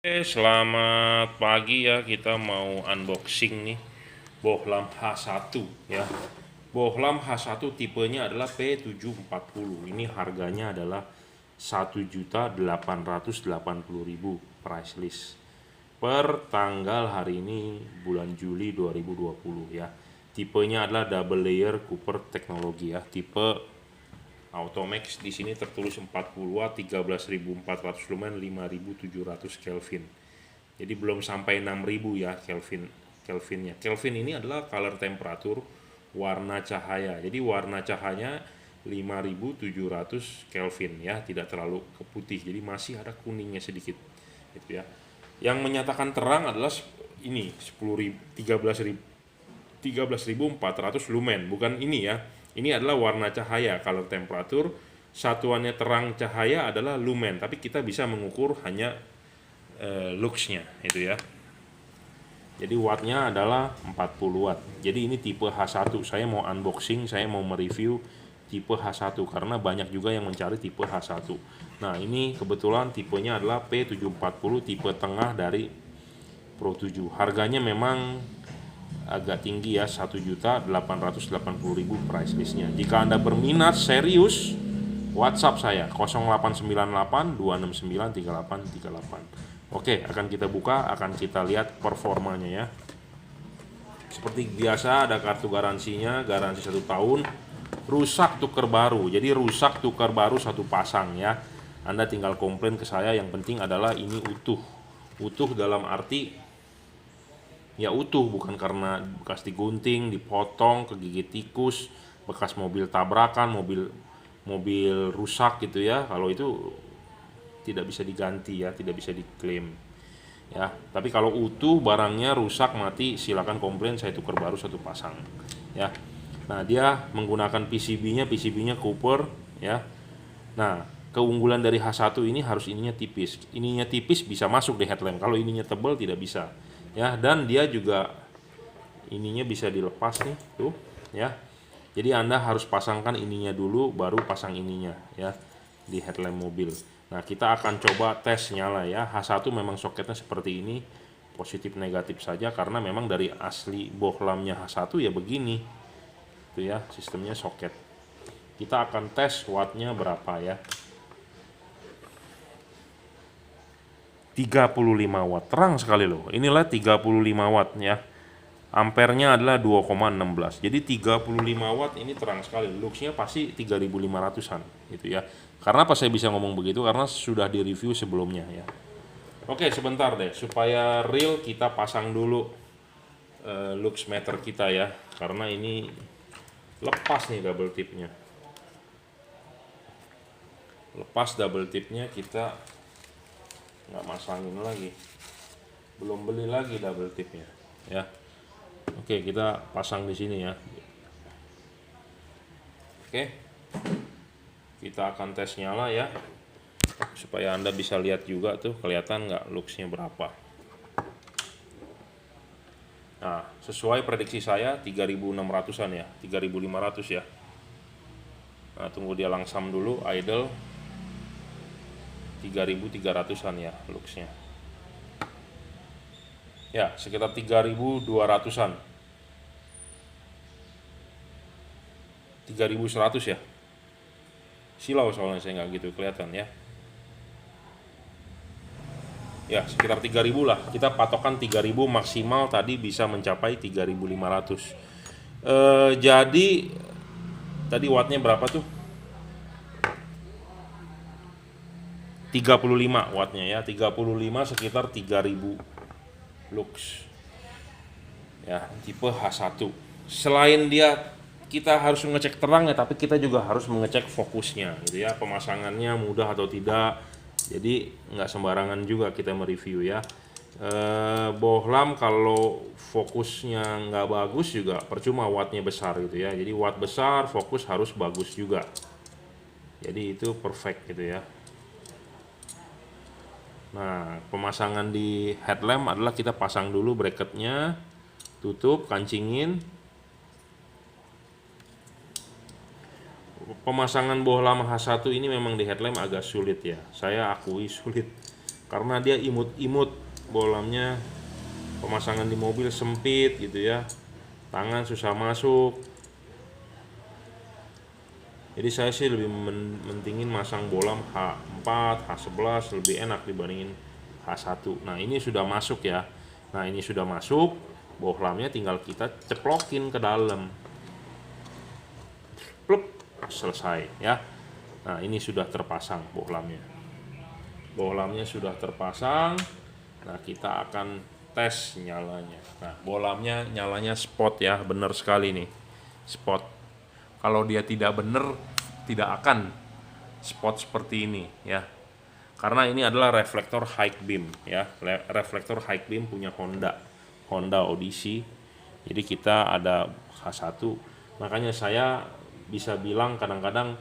Selamat pagi ya, kita mau unboxing nih Bohlam H1 ya. Bohlam H1 tipenya adalah P740. Ini harganya adalah 1.880.000 price list per tanggal hari ini bulan Juli 2020 ya. Tipenya adalah double layer Cooper teknologi ya, tipe Automax. Di sini tertulis 40 watt, 13.400 lumen, 5.700 Kelvin. Jadi belum sampai 6.000 ya Kelvinnya. Kelvin ini adalah color temperatur warna cahaya. Jadi warna cahayanya 5.700 Kelvin ya, tidak terlalu ke putih. Jadi masih ada kuningnya sedikit gitu ya. Yang menyatakan terang adalah ini 13.400 lumen, bukan ini ya. Ini adalah warna cahaya, color temperatur. Satuannya terang cahaya adalah lumen, tapi kita bisa mengukur hanya luxnya itu ya. Jadi wattnya adalah 40 watt. Jadi ini tipe H1. Saya mau unboxing, saya mau mereview tipe H1 karena banyak juga yang mencari tipe H1. Nah, ini kebetulan tipenya adalah P740, tipe tengah dari Pro 7. Harganya memang agak tinggi ya, 1.880.000 price listnya. Jika Anda berminat serius, WhatsApp saya 0898 269 3838. Oke, akan kita buka, akan kita lihat performanya ya. Seperti biasa ada kartu garansinya, garansi 1 tahun. Rusak tukar baru, jadi rusak tukar baru 1 pasang ya. Anda tinggal komplain ke saya, yang penting adalah ini utuh. Utuh dalam arti ya utuh, bukan karena bekas digunting, dipotong, kegigit tikus, bekas mobil tabrakan, mobil rusak gitu ya. Kalau itu tidak bisa diganti ya, tidak bisa diklaim ya. Tapi kalau utuh barangnya rusak mati, silakan komplain, saya tukar baru 1 pasang ya. Nah, dia menggunakan PCB-nya Cooper ya. Nah, keunggulan dari H1 ini harus ininya tipis. Ininya tipis bisa masuk di headlamp. Kalau ininya tebal tidak bisa ya. Dan dia juga ininya bisa dilepas nih tuh ya. Jadi Anda harus pasangkan ininya dulu baru pasang ininya ya di headlamp mobil. Nah, kita akan coba tes nyala ya. H1 memang soketnya seperti ini, positif negatif saja karena memang dari asli bohlamnya H1 ya begini. Itu ya, sistemnya soket. Kita akan tes wattnya berapa ya. 35 watt, terang sekali loh. Inilah 35 watt ya. Ampernya adalah 2,16. Jadi 35 watt ini terang sekali. Luxnya pasti 3.500-an gitu ya. Karena apa saya bisa ngomong begitu? Karena sudah di-review sebelumnya ya. Oke, sebentar deh, supaya real kita pasang dulu lux meter kita ya. Karena ini lepas nih double tipnya. Lepas double tipnya, kita nggak masangin lagi. Belum beli lagi double tipnya ya. Oke, kita pasang di sini ya. Oke, kita akan tes nyala ya, supaya Anda bisa lihat juga tuh kelihatan nggak luxnya berapa. Nah, sesuai prediksi saya 3.600-an ya, 3.500 ya. Nah, tunggu dia langsam dulu, idle. 3.300-an ya luxnya. Ya, sekitar 3.200-an. 3.100 ya. Silau soalnya saya nggak gitu kelihatan ya. Ya, sekitar 3.000 lah. Kita patokan 3.000, maksimal tadi bisa mencapai 3.500. Jadi tadi wattnya berapa tuh? 35 wattnya ya. 35 sekitar 3.000 lux. Ya, tipe H1. Selain dia kita harus mengecek terang ya, tapi kita juga harus mengecek fokusnya gitu ya, pemasangannya mudah atau tidak. Jadi nggak sembarangan juga kita mereview ya. Bohlam kalau fokusnya nggak bagus juga percuma, wattnya besar gitu ya. Jadi watt besar, fokus harus bagus juga. Jadi itu perfect gitu ya. Nah, pemasangan di headlamp adalah kita pasang dulu bracketnya, tutup, kancingin. Pemasangan bohlam H1 ini memang di headlamp agak sulit ya, saya akui sulit karena dia imut-imut bohlamnya, pemasangan di mobil sempit gitu ya, tangan susah masuk. Jadi saya sih lebih mentingin masang bohlam H4, H11 lebih enak dibandingin H1. Nah ini sudah masuk ya. Nah ini sudah masuk, bohlamnya tinggal kita ceplokin ke dalam. Pluk, selesai ya. Nah ini sudah terpasang bohlamnya. Bohlamnya sudah terpasang. Nah kita akan tes nyalanya. Nah bohlamnya nyalanya spot ya, benar sekali nih, spot. Kalau dia tidak benar, tidak akan spot seperti ini ya. Karena ini adalah reflektor high beam ya. Reflektor high beam punya Honda Odyssey. Jadi kita ada H1. Makanya saya bisa bilang kadang-kadang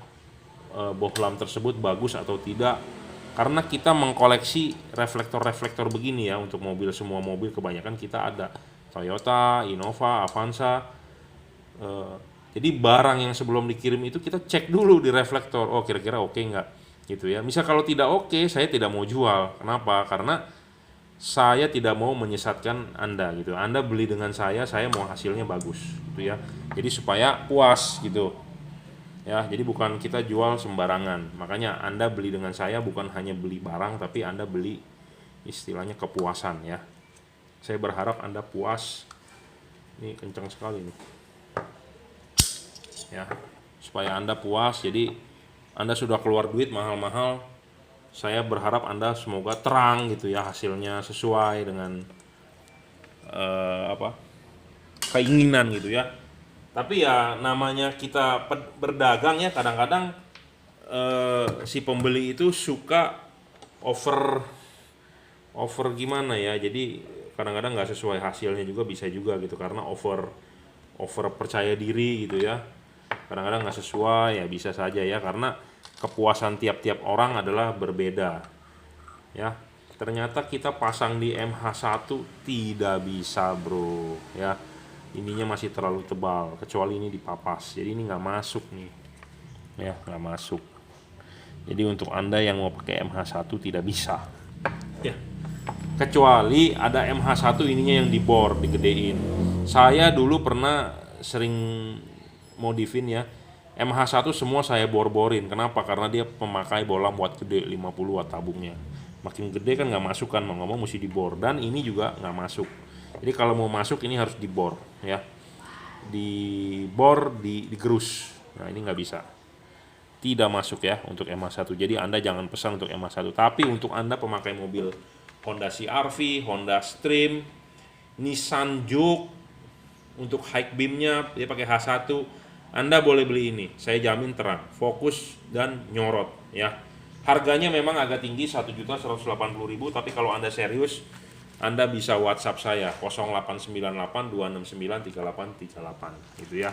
bohlam tersebut bagus atau tidak, karena kita mengkoleksi reflektor-reflektor begini ya untuk mobil. Semua mobil kebanyakan kita ada, Toyota, Innova, Avanza. Jadi barang yang sebelum dikirim itu kita cek dulu di reflektor, oh kira-kira oke nggak gitu ya. Misal kalau tidak oke, saya tidak mau jual. Kenapa? Karena saya tidak mau menyesatkan Anda gitu. Anda beli dengan saya mau hasilnya bagus gitu ya. Jadi supaya puas gitu ya. Jadi bukan kita jual sembarangan. Makanya Anda beli dengan saya bukan hanya beli barang, tapi Anda beli istilahnya kepuasan ya. Saya berharap Anda puas. Ini kencang sekali nih ya, supaya Anda puas. Jadi Anda sudah keluar duit mahal-mahal, saya berharap Anda semoga terang gitu ya, hasilnya sesuai dengan keinginan gitu ya. Tapi ya namanya kita berdagang ya, kadang-kadang si pembeli itu suka over gimana ya, jadi kadang-kadang nggak sesuai hasilnya juga bisa juga gitu, karena over percaya diri gitu ya. Kadang-kadang nggak sesuai ya, bisa saja ya, karena kepuasan tiap-tiap orang adalah berbeda ya. Ternyata kita pasang di MH1 tidak bisa bro ya, ininya masih terlalu tebal, kecuali ini dipapas, jadi ini nggak masuk nih ya, nggak masuk. Jadi untuk Anda yang mau pakai MH1 tidak bisa ya, kecuali ada MH1 ininya yang dibor, digedein. Saya dulu pernah sering modifin ya, MH1 semua saya bor-borin. Kenapa? Karena dia pemakai bohlam watt gede, 50 watt tabungnya. Makin gede kan nggak masuk kan, mau nggak mau mesti dibor. Dan ini juga nggak masuk. Jadi kalau mau masuk ini harus dibor ya, dibor, digerus. Nah ini nggak bisa, tidak masuk ya untuk MH1. Jadi Anda jangan pesan untuk MH1. Tapi untuk Anda pemakai mobil Honda CR-V, Honda Stream, Nissan Juke, untuk high beamnya dia pakai H1, Anda boleh beli ini. Saya jamin terang, fokus dan nyorot ya. Harganya memang agak tinggi, 1.180.000, tapi kalau Anda serius, Anda bisa WhatsApp saya 0898 269 3838 gitu ya.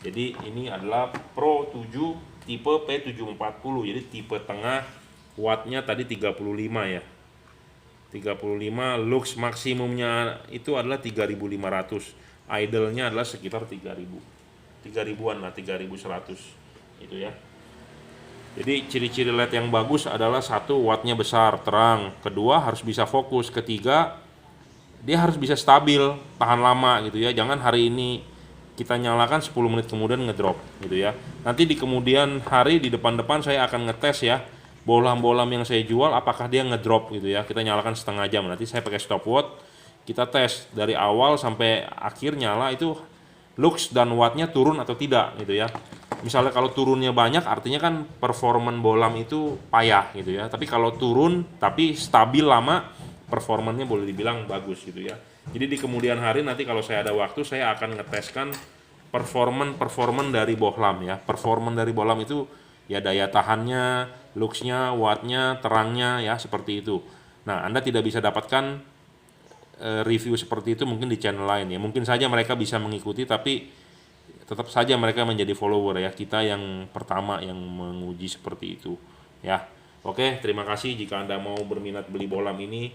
Jadi ini adalah Pro 7 tipe P740. Jadi tipe tengah, wattnya tadi 35 ya. 35, lux maksimumnya itu adalah 3.500. Idle-nya adalah sekitar 3.000-an lah, 3.100 itu ya. Jadi ciri-ciri LED yang bagus adalah satu, wattnya besar, terang. Kedua, harus bisa fokus. Ketiga, dia harus bisa stabil, tahan lama gitu ya. Jangan hari ini kita nyalakan 10 menit kemudian ngedrop gitu ya. Nanti di kemudian hari di depan-depan saya akan ngetes ya, bohlam-bohlam yang saya jual apakah dia ngedrop gitu ya. Kita nyalakan setengah jam, nanti saya pakai stopwatch, kita tes dari awal sampai akhir nyala itu lux dan wattnya turun atau tidak gitu ya. Misalnya kalau turunnya banyak artinya kan performan bohlam itu payah gitu ya. Tapi kalau turun tapi stabil lama, performannya boleh dibilang bagus gitu ya. Jadi di kemudian hari nanti kalau saya ada waktu, saya akan ngeteskan performan dari bohlam ya. Performan dari bohlam itu ya daya tahannya, luxnya, wattnya, terangnya ya, seperti itu. Nah Anda tidak bisa dapatkan review seperti itu mungkin di channel lain ya. Mungkin saja mereka bisa mengikuti, tapi tetap saja mereka menjadi follower ya. Kita yang pertama yang menguji seperti itu ya. Oke, terima kasih. Jika Anda mau berminat beli bohlam ini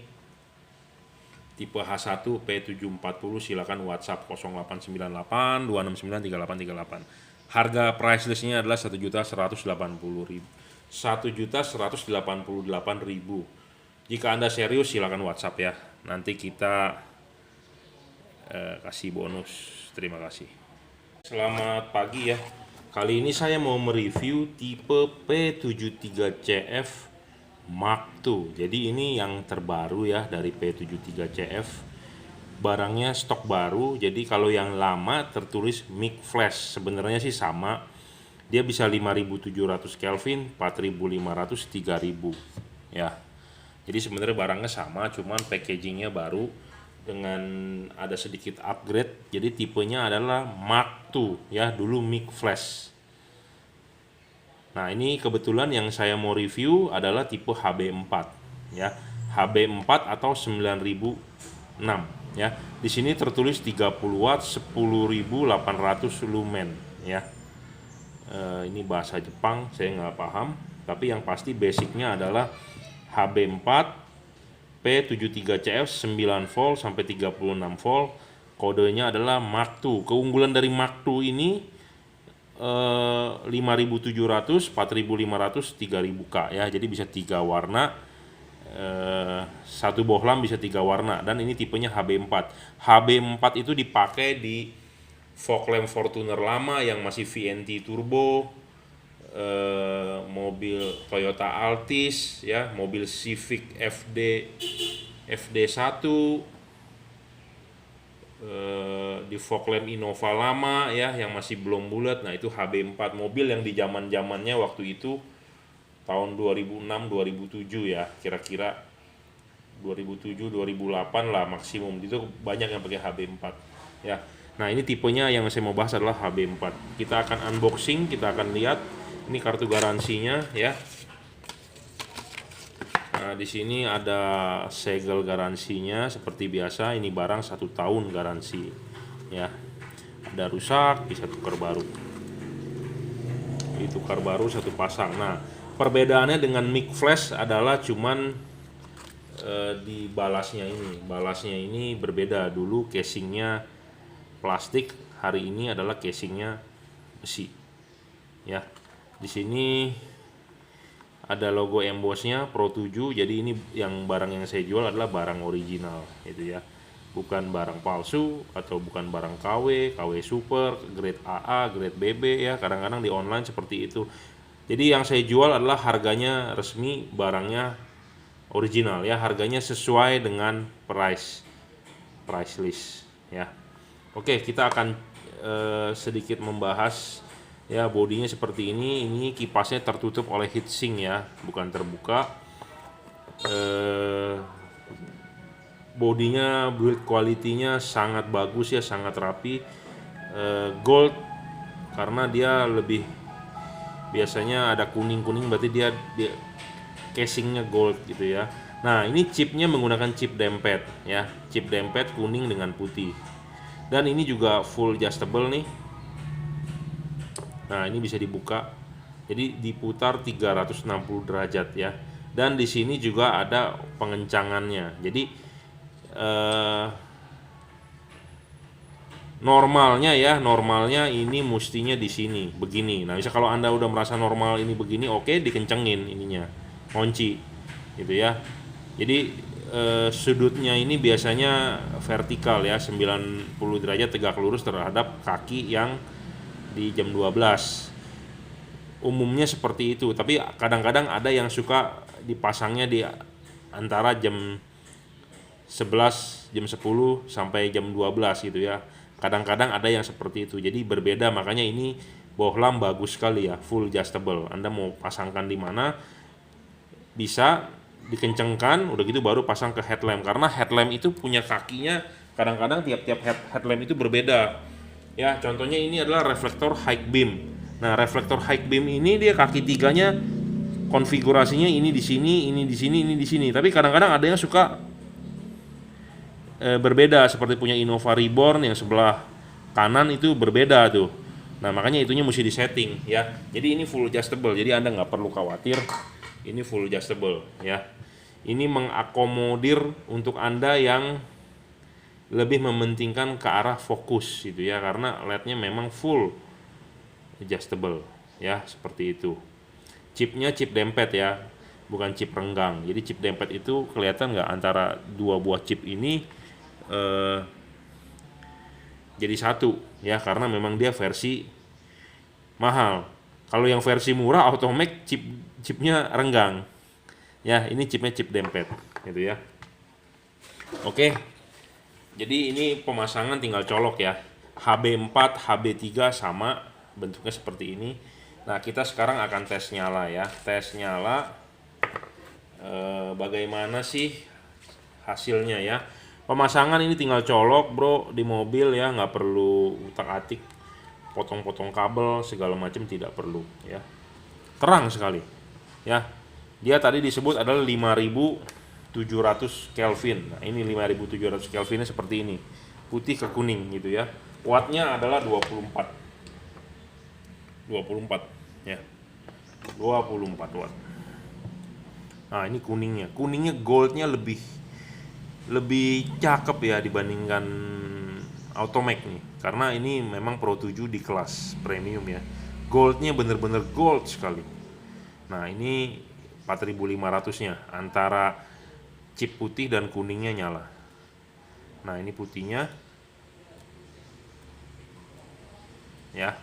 tipe H1 P740, silakan WhatsApp 0898 269 3838. Harga price listnya adalah 1.188.000. 1.188.000. Jika Anda serius silakan WhatsApp ya. Nanti kita kasih bonus. Terima kasih. Selamat pagi ya. Kali ini saya mau mereview tipe P73CF Mark II. Jadi ini yang terbaru ya dari P73CF. Barangnya stok baru. Jadi kalau yang lama tertulis mic flash. Sebenarnya sih sama. Dia bisa 5700 Kelvin, 4500, 3000 ya. Jadi sebenarnya barangnya sama, cuman packagingnya baru dengan ada sedikit upgrade. Jadi tipenya adalah Mark II ya, dulu mic flash. Nah ini kebetulan yang saya mau review adalah tipe HB4 ya, HB4 atau 9006 ya. Di sini tertulis 30 watt 10.800 lumen ya. Ini bahasa Jepang, saya nggak paham. Tapi yang pasti basicnya adalah HB4 P73CF 9 volt sampai 36 volt. Kodenya adalah Mark II. Keunggulan dari Mark II ini 5700, 4500, 3000K ya. Jadi bisa 3 warna. Satu bohlam bisa 3 warna dan ini tipenya HB4. HB4 itu dipakai di fog lamp Fortuner lama yang masih VNT turbo, mobil Toyota Altis ya, mobil Civic FD1, di fog lamp Innova lama ya yang masih belum bulat. Nah itu HB4, mobil yang di zaman-zamannya waktu itu tahun 2006 2007 ya, kira-kira 2007 2008 lah maksimum, itu banyak yang pakai HB4 ya. Nah ini tipenya yang saya mau bahas adalah HB4. Kita akan unboxing, kita akan lihat. Ini kartu garansinya ya. Nah di sini ada segel garansinya seperti biasa. Ini barang 1 tahun garansi ya. Ada rusak bisa tukar baru. Ditukar baru 1 pasang. Nah perbedaannya dengan mic flash adalah cuman di balasnya ini. Balasnya ini berbeda. Dulu casingnya plastik, hari ini adalah casingnya besi ya. Di sini ada logo embossnya Pro 7. Jadi ini yang barang yang saya jual adalah barang original gitu ya, bukan barang palsu atau bukan barang KW super, grade AA, grade BB ya. Kadang-kadang di online seperti itu. Jadi yang saya jual adalah harganya resmi, barangnya original ya, harganya sesuai dengan price list ya. Oke, kita akan sedikit membahas ya. Bodinya seperti ini kipasnya tertutup oleh heatsink ya, bukan terbuka. Bodinya, build quality-nya sangat bagus ya, sangat rapi. Gold karena dia lebih, biasanya ada kuning-kuning berarti dia casingnya gold gitu ya. Nah ini chipnya menggunakan chip dempet ya, chip dempet kuning dengan putih. Dan ini juga full adjustable nih. Nah ini bisa dibuka, jadi diputar 360 derajat ya. Dan di sini juga ada pengencangannya. Jadi normalnya ini mestinya di sini begini. Nah bisa kalau Anda udah merasa normal ini begini, oke, dikencengin ininya, kunci gitu ya. Jadi sudutnya ini biasanya vertikal ya, 90 derajat tegak lurus terhadap kaki yang di jam 12. Umumnya seperti itu, tapi kadang-kadang ada yang suka dipasangnya di antara jam 11, jam 10 sampai jam 12 gitu ya. Kadang-kadang ada yang seperti itu. Jadi berbeda, makanya ini bohlam bagus sekali ya, full adjustable. Anda mau pasangkan di mana bisa dikencengkan, udah gitu baru pasang ke headlamp. Karena headlamp itu punya kakinya, kadang-kadang tiap-tiap headlamp itu berbeda ya. Contohnya ini adalah reflektor high beam. Nah reflektor high beam ini dia kaki tiganya konfigurasinya ini di sini, ini di sini, ini di sini. Tapi kadang-kadang ada yang suka berbeda, seperti punya Innova Reborn yang sebelah kanan itu berbeda tuh. Nah makanya itunya mesti disetting ya. Jadi ini full adjustable, jadi Anda nggak perlu khawatir, ini full adjustable ya. Ini mengakomodir untuk Anda yang lebih mementingkan ke arah fokus gitu ya, karena LED-nya memang full adjustable ya, seperti itu. Chipnya chip dempet ya. bukan chip renggang. Jadi chip dempet itu kelihatan nggak antara dua buah chip ini jadi satu ya, karena memang dia versi mahal. Kalau yang versi murah Automac chipnya renggang. Ya, ini chipnya chip dempet gitu ya. Oke. Jadi ini pemasangan tinggal colok ya. HB4, HB3 sama bentuknya seperti ini. Nah, kita sekarang akan tes nyala ya. Tes nyala bagaimana sih hasilnya ya. Pemasangan ini tinggal colok bro di mobil ya, nggak perlu utak-atik potong-potong kabel segala macam, tidak perlu ya. Terang sekali ya. Dia tadi disebut adalah 5700 Kelvin. Nah, ini 5700 Kelvinnya seperti ini. Putih ke kuning gitu ya. Wattnya adalah 24 ya. 24 watt. Nah, ini kuningnya. Kuningnya goldnya lebih cakep ya dibandingkan Automac nih. Karena ini memang Pro 7 di kelas premium ya. Goldnya bener-bener gold sekali. Nah, ini 4500-nya antara chip putih dan kuningnya nyala. Nah, ini putihnya ya.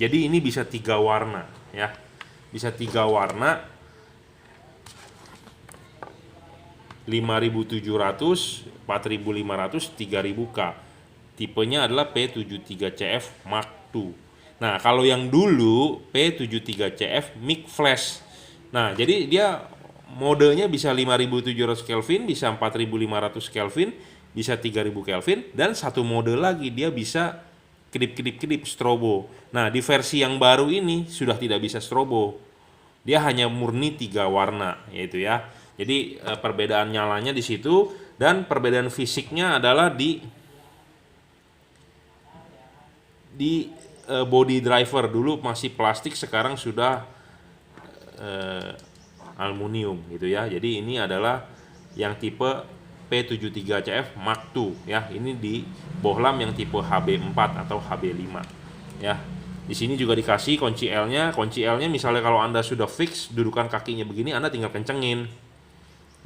Jadi ini bisa 3 warna ya. Bisa 3 warna. 5700, 4500, 3000K. Tipenya adalah P73CF Mark II. Nah, kalau yang dulu P73CF Mic Flash. Nah, jadi dia modenya bisa 5700 Kelvin, bisa 4500 Kelvin, bisa 3000 Kelvin, dan satu mode lagi dia bisa kedip-kedip strobo. Nah, di versi yang baru ini sudah tidak bisa strobo. Dia hanya murni 3 warna yaitu ya. Jadi perbedaan nyalanya di situ, dan perbedaan fisiknya adalah di body driver. Dulu masih plastik, sekarang sudah aluminium gitu ya. Jadi ini adalah yang tipe P73CF Mark II ya. Ini di bohlam yang tipe HB4 atau HB5 ya. Di sini juga dikasih kunci L-nya. Kunci L-nya misalnya kalau Anda sudah fix dudukan kakinya begini, Anda tinggal kencengin.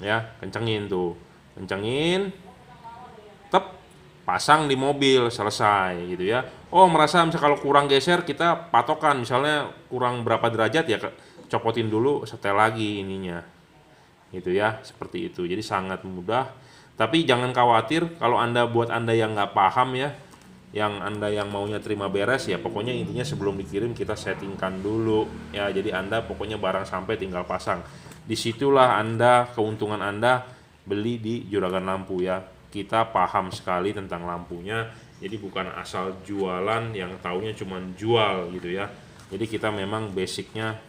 Ya, kencengin tuh. Kencengin. Tep, pasang di mobil, selesai gitu ya. Oh, merasa misalnya kalau kurang geser, kita patokan misalnya kurang berapa derajat ya, copotin dulu, setel lagi ininya. Gitu ya, seperti itu. Jadi sangat mudah. Tapi jangan khawatir kalau buat Anda yang nggak paham ya, yang Anda yang maunya terima beres ya, pokoknya intinya sebelum dikirim kita settingkan dulu ya. Jadi Anda pokoknya barang sampai tinggal pasang. Disitulah keuntungan Anda beli di Juragan Lampu ya. Kita paham sekali tentang lampunya, jadi bukan asal jualan yang taunya cuma jual gitu ya. Jadi kita memang basicnya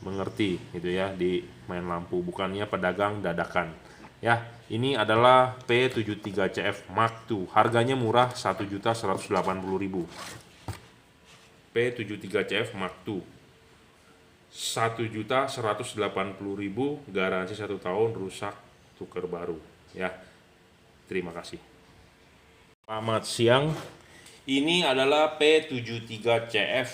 mengerti gitu ya di main lampu, bukannya pedagang dadakan ya. Ini adalah P73CF Mark II, harganya murah 1.180.000. P73CF Mark II 1.180.000, garansi 1 tahun, rusak tuker baru ya. Terima kasih. Selamat siang. Ini adalah P73CF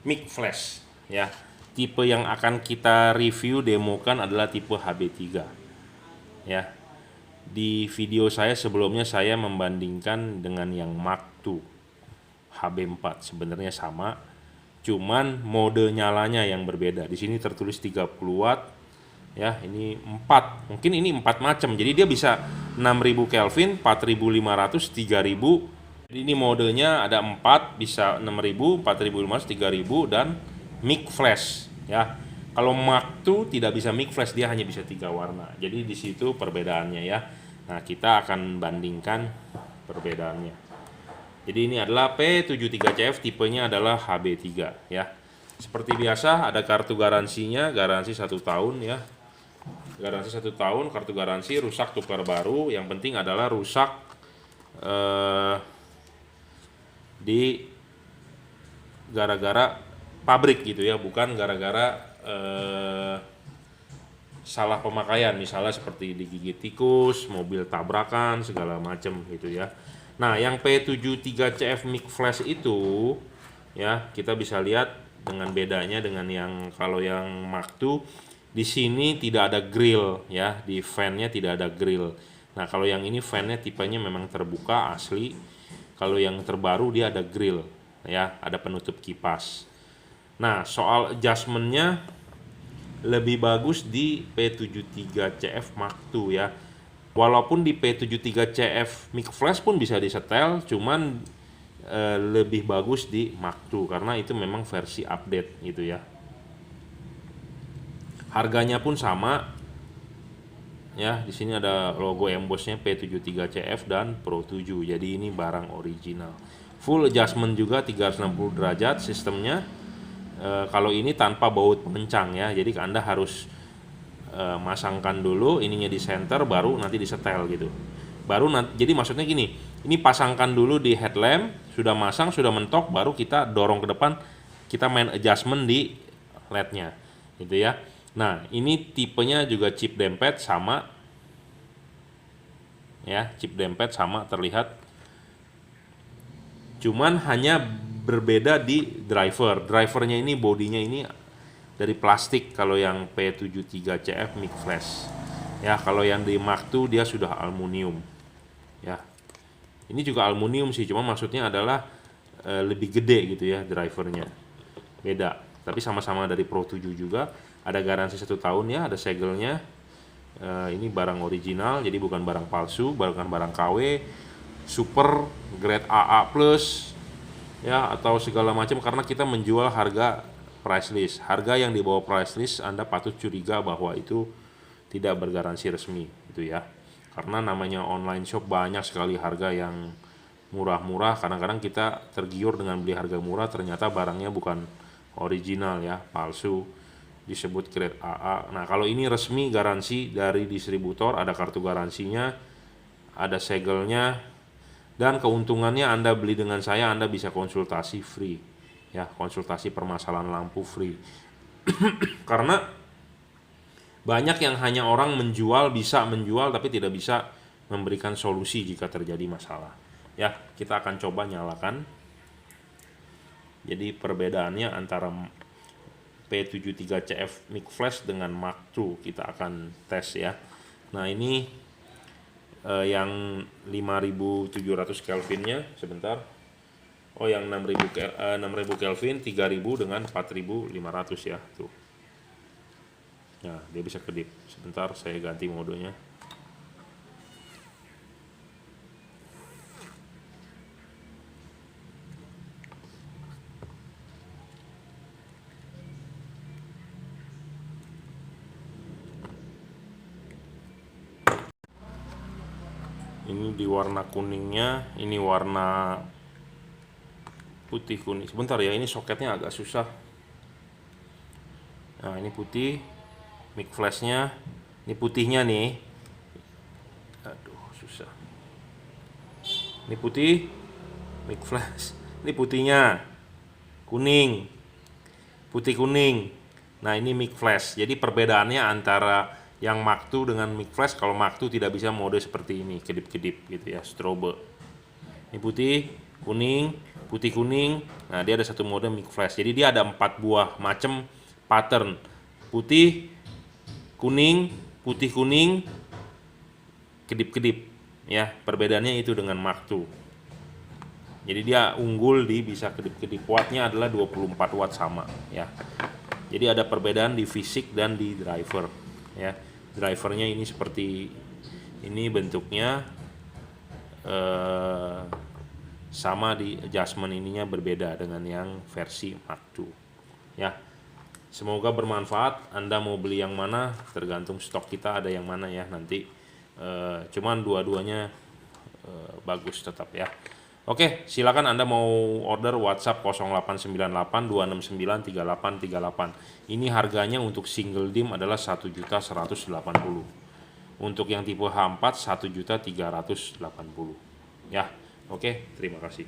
Mic Flash ya. Tipe yang akan kita review demokan adalah tipe HB3 ya. Di video saya sebelumnya saya membandingkan dengan yang Mark II HB4, sebenarnya sama, cuman mode nyalanya yang berbeda. Di sini tertulis 30 watt ya, ini 4. Mungkin ini 4 macam. Jadi dia bisa 6000 Kelvin, 4500, 3000. Jadi ini modenya ada 4, bisa 6000, 4500, 3000 dan mic flash ya. Kalau Mark II tidak bisa mic flash, dia hanya bisa 3 warna. Jadi di situ perbedaannya ya. Nah, kita akan bandingkan perbedaannya. Jadi ini adalah P73CF, tipenya adalah HB3 ya. Seperti biasa ada kartu garansinya, garansi 1 tahun ya. Garansi 1 tahun, kartu garansi, rusak tukar baru. Yang penting adalah rusak di gara-gara pabrik gitu ya, bukan gara-gara salah pemakaian, misalnya seperti digigit tikus, mobil tabrakan, segala macam gitu ya. Nah, yang P73CF Mic Flash itu ya, kita bisa lihat dengan bedanya dengan yang kalau yang Mark II di sini tidak ada grill ya, di fan-nya tidak ada grill. Nah, kalau yang ini fan-nya tipenya memang terbuka asli. Kalau yang terbaru dia ada grill ya, ada penutup kipas. Nah, soal adjustment-nya lebih bagus di P73CF Mark II ya. Walaupun di P73CF Mic Flash pun bisa disetel, cuman lebih bagus di Mark II karena itu memang versi update gitu ya. Harganya pun sama ya. Di sini ada logo embossnya P73CF dan Pro 7. Jadi ini barang original. Full adjustment juga 360 derajat sistemnya. Kalau ini tanpa baut pemencang ya. Jadi Anda harus masangkan dulu ininya di center, baru nanti disetel gitu. Baru nanti, jadi maksudnya gini, ini pasangkan dulu di headlamp, sudah masang, sudah mentok, baru kita dorong ke depan, kita main adjustment di LED-nya gitu ya. Nah, ini tipenya juga chip dempet sama ya, chip dempet sama terlihat, cuman hanya berbeda di drivernya. Ini bodinya ini dari plastik kalau yang P73CF Mic Flash ya. Kalau yang di Mark II dia sudah aluminium ya. Ini juga aluminium sih, cuma maksudnya adalah lebih gede gitu ya drivernya, beda. Tapi sama-sama dari Pro 7 juga. Ada garansi 1 tahun ya, ada segelnya. Ini barang original, jadi bukan barang palsu, bukan barang KW, super grade AA plus ya, atau segala macam, karena kita menjual harga price list. Harga yang di bawah price list Anda patut curiga bahwa itu tidak bergaransi resmi gitu ya. Karena namanya online shop banyak sekali harga yang murah-murah. Kadang-kadang kita tergiur dengan beli harga murah, ternyata barangnya bukan original ya, palsu, disebut grade AA. Nah, kalau ini resmi garansi dari distributor, ada kartu garansinya, ada segelnya, dan keuntungannya Anda beli dengan saya, Anda bisa konsultasi free ya, konsultasi permasalahan lampu free. Karena banyak yang hanya orang bisa menjual tapi tidak bisa memberikan solusi jika terjadi masalah ya. Kita akan coba nyalakan. Jadi perbedaannya antara P73CF Mic Flash dengan Mark II kita akan tes ya. Nah, ini yang 5700 Kelvinnya sebentar. Oh, yang 6000 Kelvin 3000 dengan 4500 ya tuh. Nah, dia bisa kedip. Sebentar saya ganti modenya. Ini di warna kuningnya, ini warna putih kuning. Sebentar ya, ini soketnya agak susah. Nah, ini putih Mic Flashnya, ini putihnya nih. Aduh, susah. Ini putih Mic Flash, ini putihnya kuning, putih kuning. Nah, ini Mic Flash. Jadi perbedaannya antara yang Mark II dengan Mic Flash, kalau Mark II tidak bisa mode seperti ini, kedip-kedip gitu ya, strobe. Ini putih, kuning, putih kuning. Nah, dia ada satu mode Mic Flash. Jadi dia ada 4 buah macam pattern. Putih, kuning, putih kuning, kedip-kedip ya. Perbedaannya itu dengan Mark II. Jadi dia unggul di bisa kedip-kedip. Wattnya adalah 24 watt sama ya. Jadi ada perbedaan di fisik dan di driver ya. Drivernya ini seperti ini bentuknya, sama di adjustment ininya berbeda dengan yang versi Mark II ya. Semoga bermanfaat. Anda mau beli yang mana tergantung stok kita ada yang mana ya nanti. Cuman dua-duanya bagus tetap ya. Oke, silakan Anda mau order WhatsApp 0898 269 3838. Ini harganya untuk single dim adalah 1.180.000. Untuk yang tipe H4 1.380.000 ya. Oke, terima kasih.